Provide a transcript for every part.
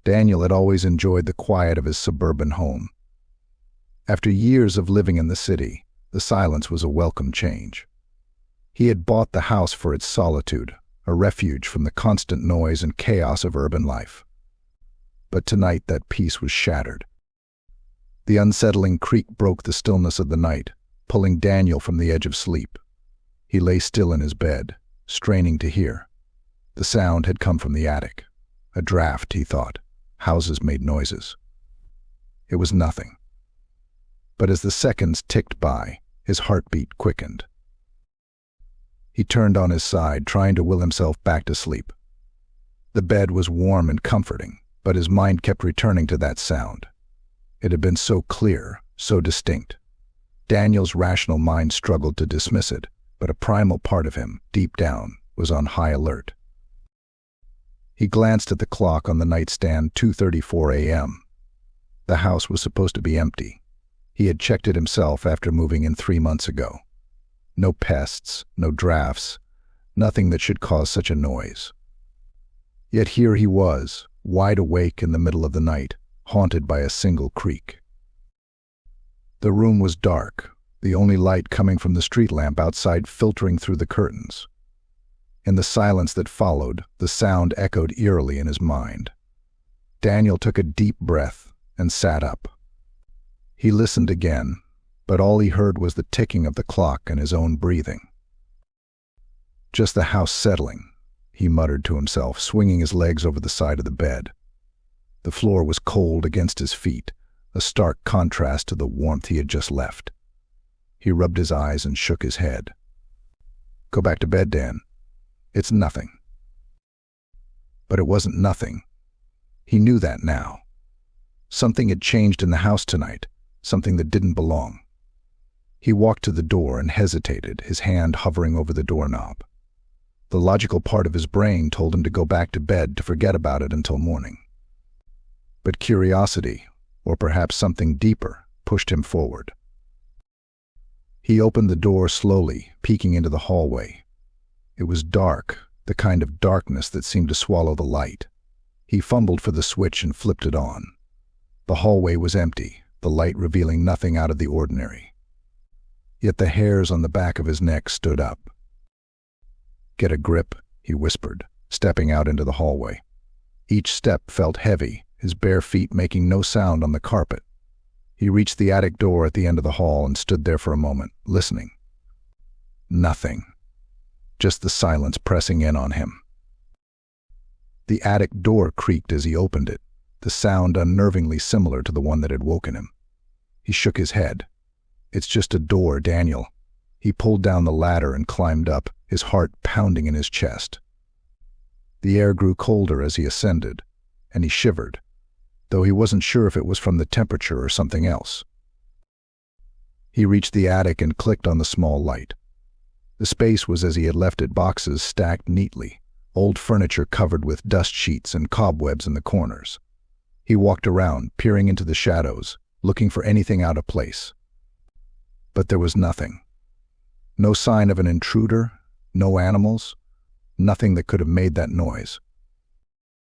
Daniel had always enjoyed the quiet of his suburban home. After years of living in the city, the silence was a welcome change. He had bought the house for its solitude, a refuge from the constant noise and chaos of urban life. But tonight that peace was shattered. The unsettling creak broke the stillness of the night, pulling Daniel from the edge of sleep. He lay still in his bed, straining to hear. The sound had come from the attic. A draft, he thought. Houses made noises. It was nothing. But as the seconds ticked by, his heartbeat quickened. He turned on his side, trying to will himself back to sleep. The bed was warm and comforting, but his mind kept returning to that sound. It had been so clear, so distinct. Daniel's rational mind struggled to dismiss it, but a primal part of him, deep down, was on high alert. He glanced at the clock on the nightstand, 2:34 a.m. The house was supposed to be empty. He had checked it himself after moving in 3 months ago. No pests, no drafts, nothing that should cause such a noise. Yet here he was, wide awake in the middle of the night, haunted by a single creak. The room was dark, the only light coming from the street lamp outside filtering through the curtains. In the silence that followed, the sound echoed eerily in his mind. Daniel took a deep breath and sat up. He listened again, but all he heard was the ticking of the clock and his own breathing. Just the house settling, he muttered to himself, swinging his legs over the side of the bed. The floor was cold against his feet, a stark contrast to the warmth he had just left. He rubbed his eyes and shook his head. "Go back to bed, Dan. It's nothing." But it wasn't nothing. He knew that now. Something had changed in the house tonight, something that didn't belong. He walked to the door and hesitated, his hand hovering over the doorknob. The logical part of his brain told him to go back to bed, to forget about it until morning. But curiosity, or perhaps something deeper, pushed him forward. He opened the door slowly, peeking into the hallway. It was dark, the kind of darkness that seemed to swallow the light. He fumbled for the switch and flipped it on. The hallway was empty, the light revealing nothing out of the ordinary. Yet the hairs on the back of his neck stood up. "Get a grip," he whispered, stepping out into the hallway. Each step felt heavy, his bare feet making no sound on the carpet. He reached the attic door at the end of the hall and stood there for a moment, listening. Nothing. Just the silence pressing in on him. The attic door creaked as he opened it, the sound unnervingly similar to the one that had woken him. He shook his head. "It's just a door, Daniel." He pulled down the ladder and climbed up, his heart pounding in his chest. The air grew colder as he ascended, and he shivered, though he wasn't sure if it was from the temperature or something else. He reached the attic and clicked on the small light. The space was as he had left it, boxes stacked neatly, old furniture covered with dust sheets and cobwebs in the corners. He walked around, peering into the shadows, looking for anything out of place. But there was nothing. No sign of an intruder, no animals, nothing that could have made that noise.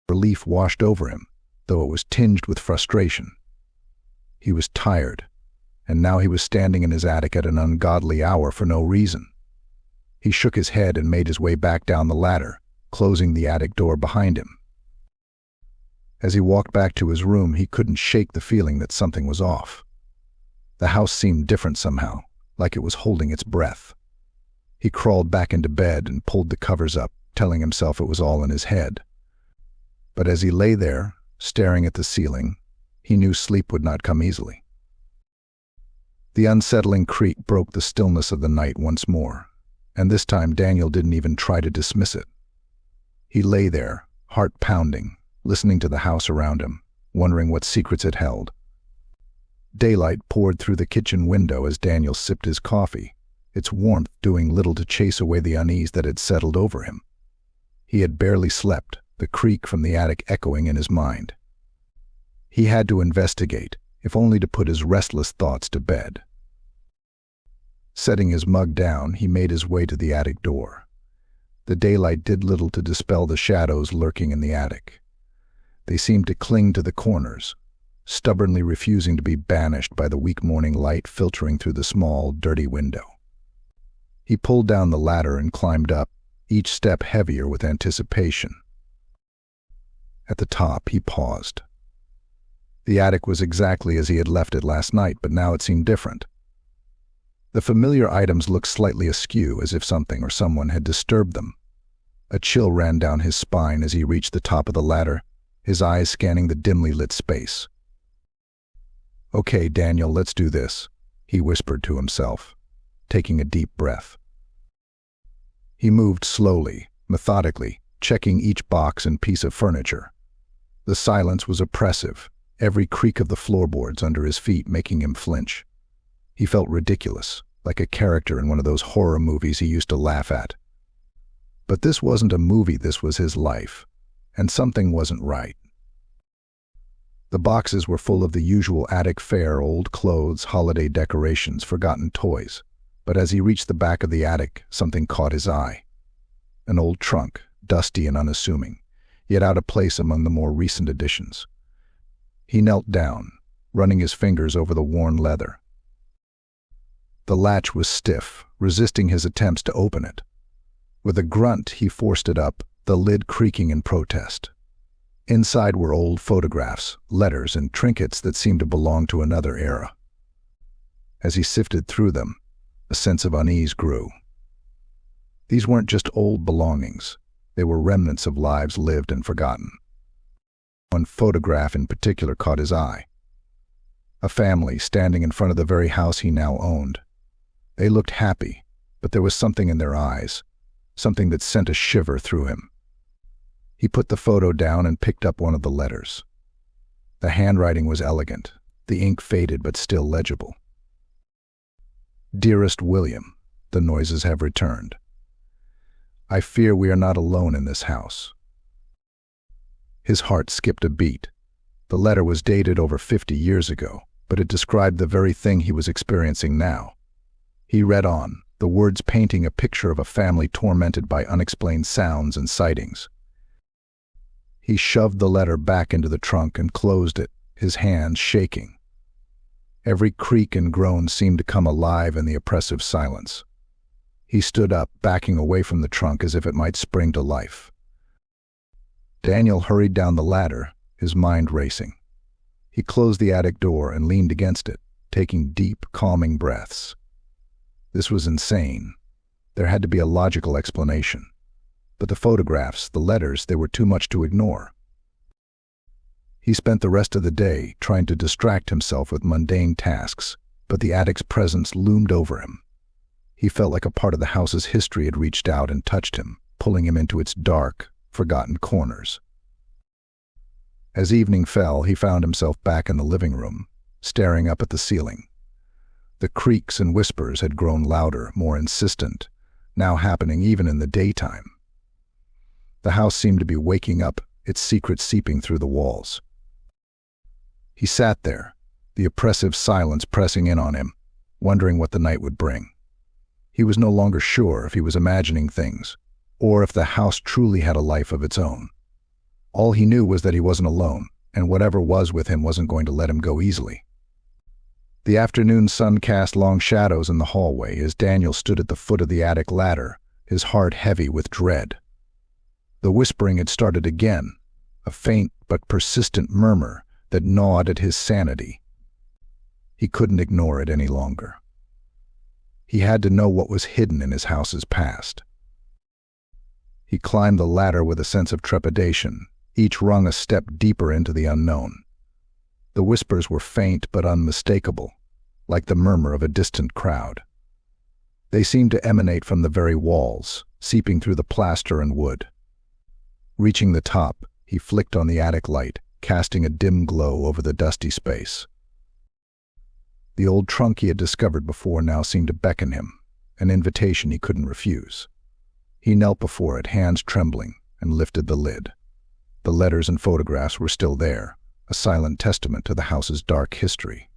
Relief washed over him, though it was tinged with frustration. He was tired, and now he was standing in his attic at an ungodly hour for no reason. He shook his head and made his way back down the ladder, closing the attic door behind him. As he walked back to his room, he couldn't shake the feeling that something was off. The house seemed different somehow, like it was holding its breath. He crawled back into bed and pulled the covers up, telling himself it was all in his head. But as he lay there, staring at the ceiling, he knew sleep would not come easily. The unsettling creak broke the stillness of the night once more, and this time Daniel didn't even try to dismiss it. He lay there, heart pounding, listening to the house around him, wondering what secrets it held. Daylight poured through the kitchen window as Daniel sipped his coffee, its warmth doing little to chase away the unease that had settled over him. He had barely slept, the creak from the attic echoing in his mind. He had to investigate, if only to put his restless thoughts to bed. Setting his mug down, he made his way to the attic door. The daylight did little to dispel the shadows lurking in the attic. They seemed to cling to the corners, stubbornly refusing to be banished by the weak morning light filtering through the small, dirty window. He pulled down the ladder and climbed up, each step heavier with anticipation. At the top, he paused. The attic was exactly as he had left it last night, but now it seemed different. The familiar items looked slightly askew, as if something or someone had disturbed them. A chill ran down his spine as he reached the top of the ladder, his eyes scanning the dimly lit space. "Okay, Daniel, let's do this," he whispered to himself, taking a deep breath. He moved slowly, methodically, checking each box and piece of furniture. The silence was oppressive, every creak of the floorboards under his feet making him flinch. He felt ridiculous, like a character in one of those horror movies he used to laugh at. But this wasn't a movie, this was his life, and something wasn't right. The boxes were full of the usual attic fare, old clothes, holiday decorations, forgotten toys. But as he reached the back of the attic, something caught his eye. An old trunk, dusty and unassuming, yet out of place among the more recent additions. He knelt down, running his fingers over the worn leather. The latch was stiff, resisting his attempts to open it. With a grunt, he forced it up, the lid creaking in protest. Inside were old photographs, letters, and trinkets that seemed to belong to another era. As he sifted through them, a sense of unease grew. These weren't just old belongings. They were remnants of lives lived and forgotten. One photograph in particular caught his eye. A family standing in front of the very house he now owned. They looked happy, but there was something in their eyes, something that sent a shiver through him. He put the photo down and picked up one of the letters. The handwriting was elegant, the ink faded but still legible. "Dearest William, the noises have returned. I fear we are not alone in this house." His heart skipped a beat. The letter was dated over 50 years ago, but it described the very thing he was experiencing now. He read on, the words painting a picture of a family tormented by unexplained sounds and sightings. He shoved the letter back into the trunk and closed it, his hands shaking. Every creak and groan seemed to come alive in the oppressive silence. He stood up, backing away from the trunk as if it might spring to life. Daniel hurried down the ladder, his mind racing. He closed the attic door and leaned against it, taking deep, calming breaths. This was insane. There had to be a logical explanation. But the photographs, the letters, they were too much to ignore. He spent the rest of the day trying to distract himself with mundane tasks, but the attic's presence loomed over him. He felt like a part of the house's history had reached out and touched him, pulling him into its dark, forgotten corners. As evening fell, he found himself back in the living room, staring up at the ceiling. The creaks and whispers had grown louder, more insistent, now happening even in the daytime. The house seemed to be waking up, its secrets seeping through the walls. He sat there, the oppressive silence pressing in on him, wondering what the night would bring. He was no longer sure if he was imagining things, or if the house truly had a life of its own. All he knew was that he wasn't alone, and whatever was with him wasn't going to let him go easily. The afternoon sun cast long shadows in the hallway as Daniel stood at the foot of the attic ladder, his heart heavy with dread. The whispering had started again, a faint but persistent murmur that gnawed at his sanity. He couldn't ignore it any longer. He had to know what was hidden in his house's past. He climbed the ladder with a sense of trepidation, each rung a step deeper into the unknown. The whispers were faint but unmistakable, like the murmur of a distant crowd. They seemed to emanate from the very walls, seeping through the plaster and wood. Reaching the top, he flicked on the attic light, casting a dim glow over the dusty space. The old trunk he had discovered before now seemed to beckon him, an invitation he couldn't refuse. He knelt before it, hands trembling, and lifted the lid. The letters and photographs were still there, a silent testament to the house's dark history.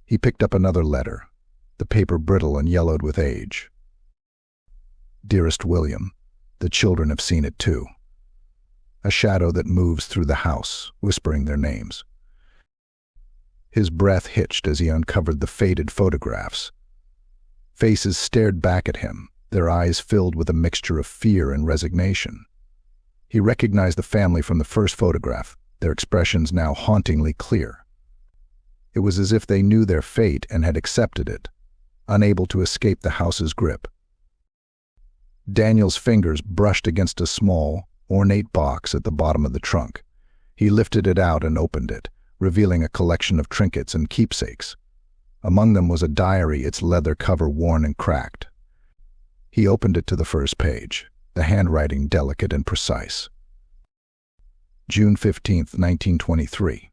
He picked up another letter, the paper brittle and yellowed with age. "Dearest William, the children have seen it too." a shadow that moves through the house, whispering their names. His breath hitched as he uncovered the faded photographs. Faces stared back at him, their eyes filled with a mixture of fear and resignation. He recognized the family from the first photograph, their expressions now hauntingly clear. It was as if they knew their fate and had accepted it, unable to escape the house's grip. Daniel's fingers brushed against a small, ornate box at the bottom of the trunk. He lifted it out and opened it, revealing a collection of trinkets and keepsakes. Among them was a diary, its leather cover worn and cracked. He opened it to the first page, the handwriting delicate and precise. June 15, 1923.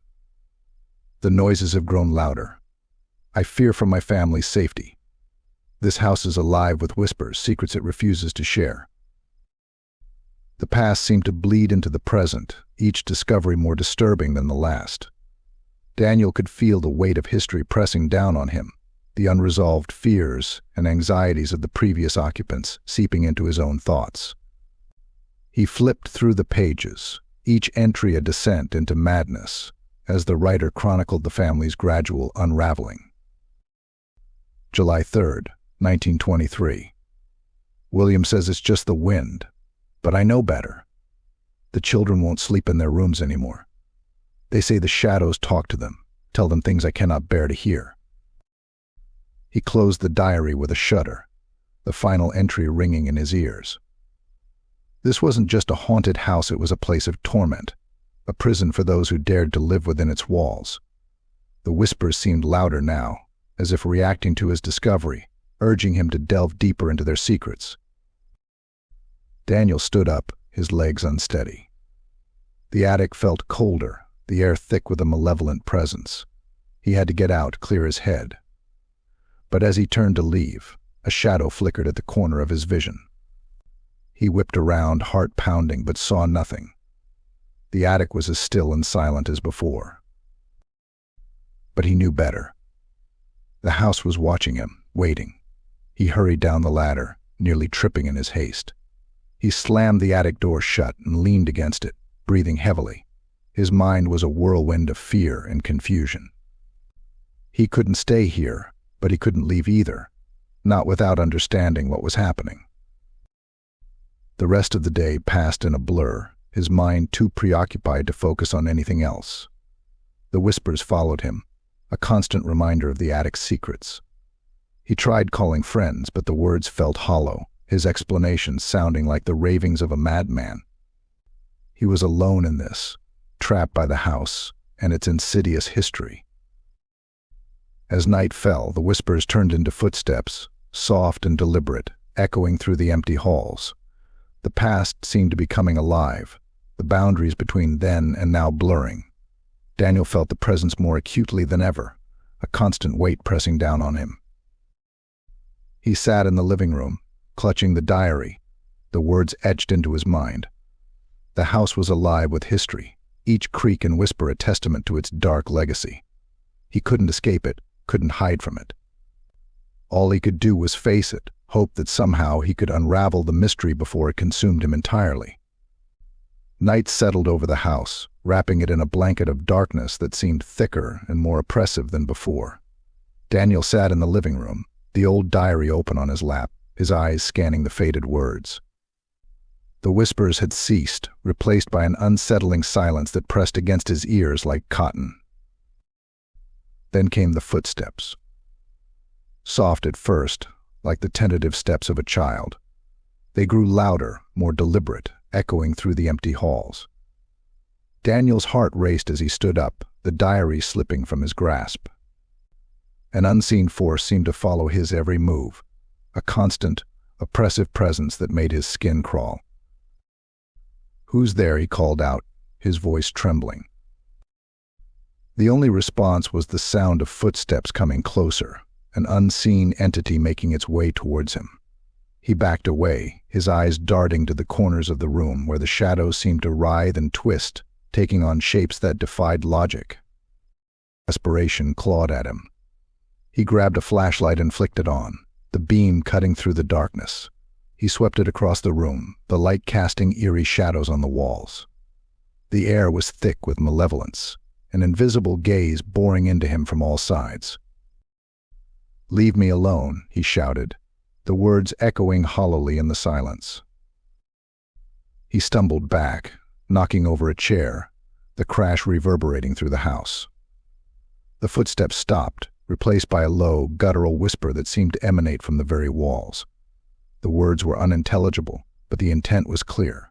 The noises have grown louder. I fear for my family's safety. This house is alive with whispers, secrets it refuses to share. The past seemed to bleed into the present, each discovery more disturbing than the last. Daniel could feel the weight of history pressing down on him, the unresolved fears and anxieties of the previous occupants seeping into his own thoughts. He flipped through the pages, each entry a descent into madness, as the writer chronicled the family's gradual unraveling. July 3rd, 1923. William says it's just the wind, but I know better. The children won't sleep in their rooms anymore. They say the shadows talk to them, tell them things I cannot bear to hear. He closed the diary with a shudder, the final entry ringing in his ears. This wasn't just a haunted house, it was a place of torment, a prison for those who dared to live within its walls. The whispers seemed louder now, as if reacting to his discovery, urging him to delve deeper into their secrets. Daniel stood up, his legs unsteady. The attic felt colder, the air thick with a malevolent presence. He had to get out, clear his head. But as he turned to leave, a shadow flickered at the corner of his vision. He whipped around, heart pounding, but saw nothing. The attic was as still and silent as before. But he knew better. The house was watching him, waiting. He hurried down the ladder, nearly tripping in his haste. He slammed the attic door shut and leaned against it, breathing heavily. His mind was a whirlwind of fear and confusion. He couldn't stay here, but he couldn't leave either, not without understanding what was happening. The rest of the day passed in a blur, his mind too preoccupied to focus on anything else. The whispers followed him, a constant reminder of the attic's secrets. He tried calling friends, but the words felt hollow, his explanations sounding like the ravings of a madman. He was alone in this, trapped by the house and its insidious history. As night fell, the whispers turned into footsteps, soft and deliberate, echoing through the empty halls. The past seemed to be coming alive, the boundaries between then and now blurring. Daniel felt the presence more acutely than ever, a constant weight pressing down on him. He sat in the living room, clutching the diary, the words etched into his mind. The house was alive with history, each creak and whisper a testament to its dark legacy. He couldn't escape it, couldn't hide from it. All he could do was face it, hope that somehow he could unravel the mystery before it consumed him entirely. Night settled over the house, wrapping it in a blanket of darkness that seemed thicker and more oppressive than before. Daniel sat in the living room, the old diary open on his lap, his eyes scanning the faded words. The whispers had ceased, replaced by an unsettling silence that pressed against his ears like cotton. Then came the footsteps. Soft at first, like the tentative steps of a child. They grew louder, more deliberate, echoing through the empty halls. Daniel's heart raced as he stood up, the diary slipping from his grasp. An unseen force seemed to follow his every move, a constant, oppressive presence that made his skin crawl. "Who's there?" he called out, his voice trembling. The only response was the sound of footsteps coming closer, an unseen entity making its way towards him. He backed away, his eyes darting to the corners of the room where the shadows seemed to writhe and twist, taking on shapes that defied logic. Desperation clawed at him. He grabbed a flashlight and flicked it on, the beam cutting through the darkness. He swept it across the room, the light casting eerie shadows on the walls. The air was thick with malevolence, an invisible gaze boring into him from all sides. "Leave me alone," he shouted, the words echoing hollowly in the silence. He stumbled back, knocking over a chair, the crash reverberating through the house. The footsteps stopped, replaced by a low, guttural whisper that seemed to emanate from the very walls. The words were unintelligible, but the intent was clear.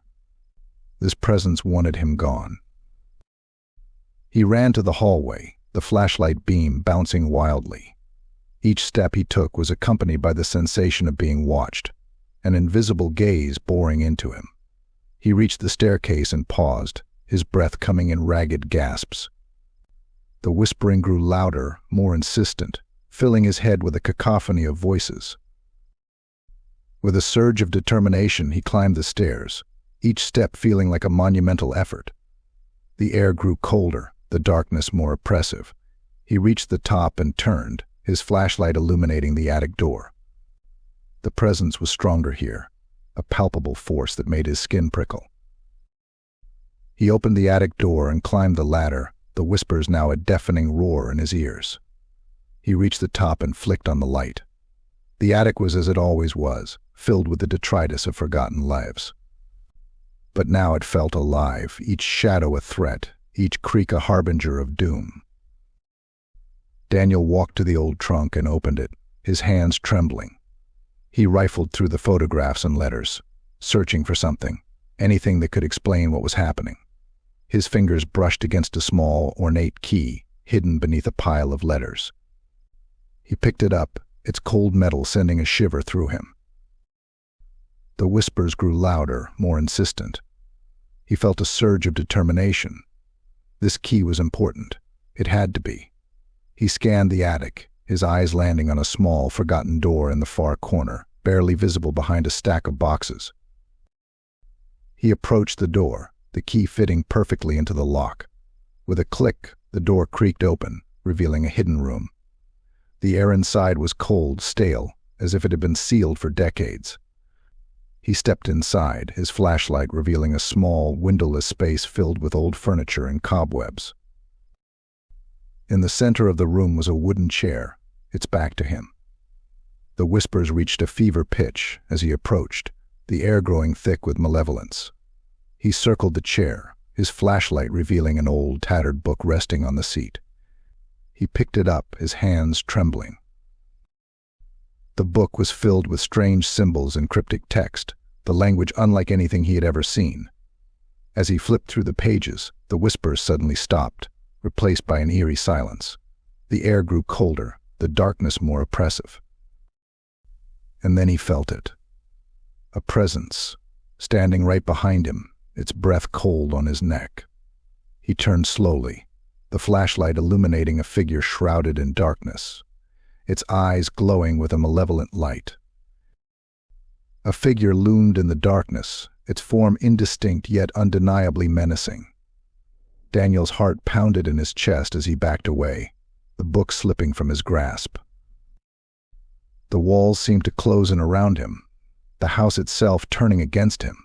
This presence wanted him gone. He ran to the hallway, the flashlight beam bouncing wildly. Each step he took was accompanied by the sensation of being watched, an invisible gaze boring into him. He reached the staircase and paused, his breath coming in ragged gasps. The whispering grew louder, more insistent, filling his head with a cacophony of voices. With a surge of determination, he climbed the stairs, each step feeling like a monumental effort. The air grew colder, the darkness more oppressive. He reached the top and turned, his flashlight illuminating the attic door. The presence was stronger here, a palpable force that made his skin prickle. He opened the attic door and climbed the ladder, the whispers now a deafening roar in his ears. He reached the top and flicked on the light. The attic was as it always was, filled with the detritus of forgotten lives. But now it felt alive, each shadow a threat, each creak a harbinger of doom. Daniel walked to the old trunk and opened it, his hands trembling. He rifled through the photographs and letters, searching for something, anything that could explain what was happening. His fingers brushed against a small, ornate key, hidden beneath a pile of letters. He picked it up, its cold metal sending a shiver through him. The whispers grew louder, more insistent. He felt a surge of determination. This key was important. It had to be. He scanned the attic, his eyes landing on a small, forgotten door in the far corner, barely visible behind a stack of boxes. He approached the door, the key fitting perfectly into the lock. With a click, the door creaked open, revealing a hidden room. The air inside was cold, stale, as if it had been sealed for decades. He stepped inside, his flashlight revealing a small, windowless space filled with old furniture and cobwebs. In the center of the room was a wooden chair, its back to him. The whispers reached a fever pitch as he approached, the air growing thick with malevolence. He circled the chair, his flashlight revealing an old, tattered book resting on the seat. He picked it up, his hands trembling. The book was filled with strange symbols and cryptic text, the language unlike anything he had ever seen. As he flipped through the pages, the whispers suddenly stopped, replaced by an eerie silence. The air grew colder, the darkness more oppressive. And then he felt it. A presence, standing right behind him, its breath cold on his neck. He turned slowly, the flashlight illuminating a figure shrouded in darkness, its eyes glowing with a malevolent light. A figure loomed in the darkness, its form indistinct yet undeniably menacing. Daniel's heart pounded in his chest as he backed away, the book slipping from his grasp. The walls seemed to close in around him, the house itself turning against him.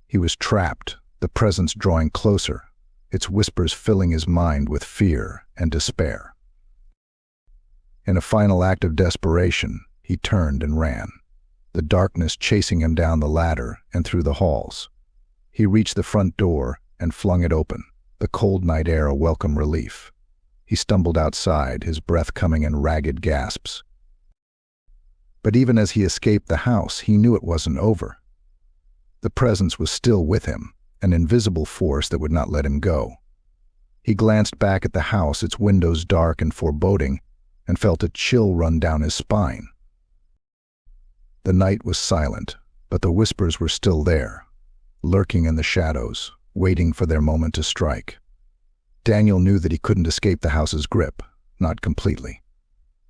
He was trapped, the presence drawing closer, its whispers filling his mind with fear and despair. In a final act of desperation, he turned and ran, the darkness chasing him down the ladder and through the halls. He reached the front door and flung it open, the cold night air a welcome relief. He stumbled outside, his breath coming in ragged gasps. But even as he escaped the house, he knew it wasn't over. The presence was still with him, an invisible force that would not let him go. He glanced back at the house, its windows dark and foreboding, and felt a chill run down his spine. The night was silent, but the whispers were still there, lurking in the shadows, waiting for their moment to strike. Daniel knew that he couldn't escape the house's grip, not completely.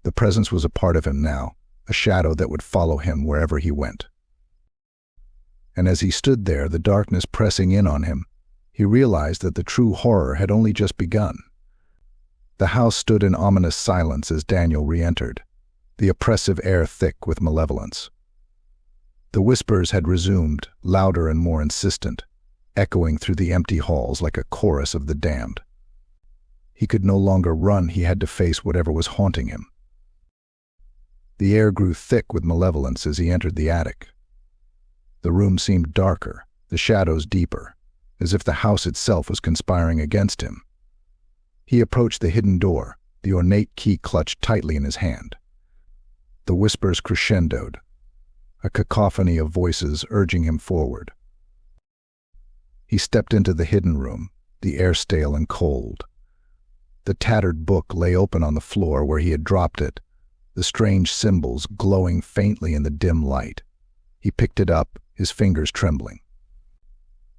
The presence was a part of him now, a shadow that would follow him wherever he went. And as he stood there, the darkness pressing in on him, he realized that the true horror had only just begun. The house stood in ominous silence as Daniel re-entered, the oppressive air thick with malevolence. The whispers had resumed, louder and more insistent, echoing through the empty halls like a chorus of the damned. He could no longer run, he had to face whatever was haunting him. The air grew thick with malevolence as he entered the attic. The room seemed darker, the shadows deeper, as if the house itself was conspiring against him. He approached the hidden door, the ornate key clutched tightly in his hand. The whispers crescendoed, a cacophony of voices urging him forward. He stepped into the hidden room, the air stale and cold. The tattered book lay open on the floor where he had dropped it, the strange symbols glowing faintly in the dim light. He picked it up, his fingers trembling.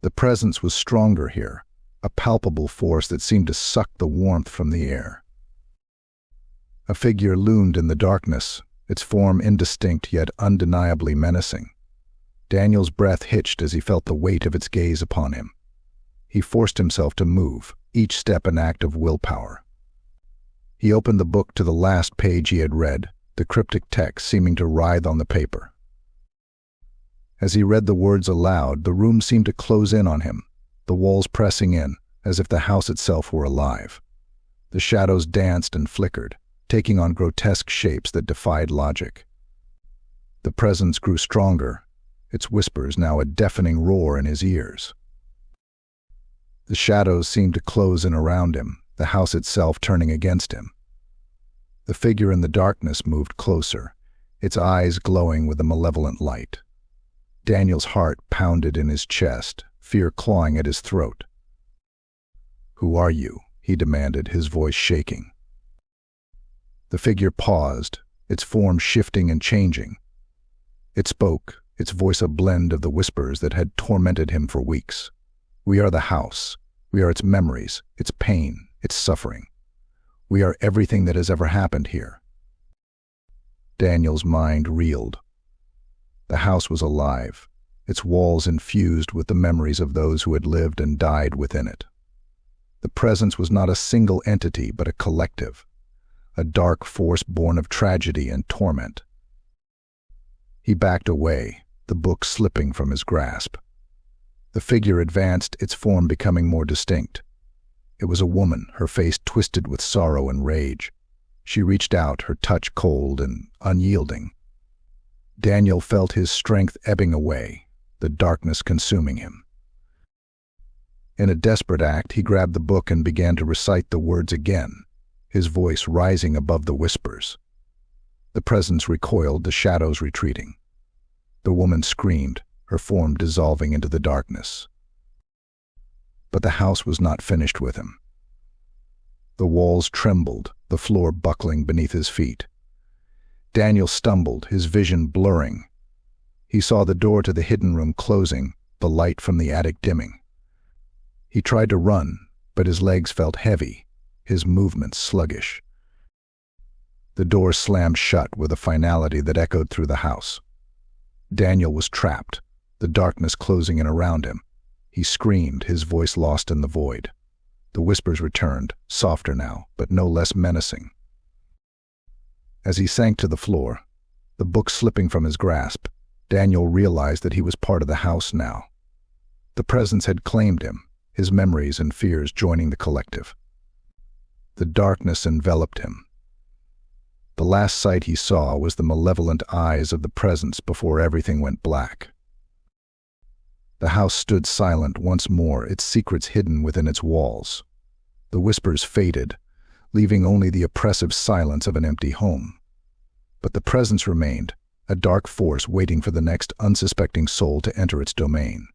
The presence was stronger here, a palpable force that seemed to suck the warmth from the air. A figure loomed in the darkness, its form indistinct yet undeniably menacing. Daniel's breath hitched as he felt the weight of its gaze upon him. He forced himself to move, each step an act of willpower. He opened the book to the last page he had read, the cryptic text seeming to writhe on the paper. As he read the words aloud, the room seemed to close in on him, the walls pressing in, as if the house itself were alive. The shadows danced and flickered, taking on grotesque shapes that defied logic. The presence grew stronger, its whispers now a deafening roar in his ears. The shadows seemed to close in around him, the house itself turning against him. The figure in the darkness moved closer, its eyes glowing with a malevolent light. Daniel's heart pounded in his chest, fear clawing at his throat. "Who are you?" he demanded, his voice shaking. The figure paused, its form shifting and changing. It spoke, its voice a blend of the whispers that had tormented him for weeks. "We are the house. We are its memories, its pain, its suffering. We are everything that has ever happened here." Daniel's mind reeled. The house was alive, its walls infused with the memories of those who had lived and died within it. The presence was not a single entity, but a collective, a dark force born of tragedy and torment. He backed away, the book slipping from his grasp. The figure advanced, its form becoming more distinct. It was a woman, her face twisted with sorrow and rage. She reached out, her touch cold and unyielding. Daniel felt his strength ebbing away, the darkness consuming him. In a desperate act, he grabbed the book and began to recite the words again, his voice rising above the whispers. The presence recoiled, the shadows retreating. The woman screamed, her form dissolving into the darkness. But the house was not finished with him. The walls trembled, the floor buckling beneath his feet. Daniel stumbled, his vision blurring. He saw the door to the hidden room closing, the light from the attic dimming. He tried to run, but his legs felt heavy, his movements sluggish. The door slammed shut with a finality that echoed through the house. Daniel was trapped, the darkness closing in around him. He screamed, his voice lost in the void. The whispers returned, softer now, but no less menacing. As he sank to the floor, the book slipping from his grasp, Daniel realized that he was part of the house now. The presence had claimed him, his memories and fears joining the collective. The darkness enveloped him. The last sight he saw was the malevolent eyes of the presence before everything went black. The house stood silent once more, its secrets hidden within its walls. The whispers faded, leaving only the oppressive silence of an empty home. But the presence remained, a dark force waiting for the next unsuspecting soul to enter its domain.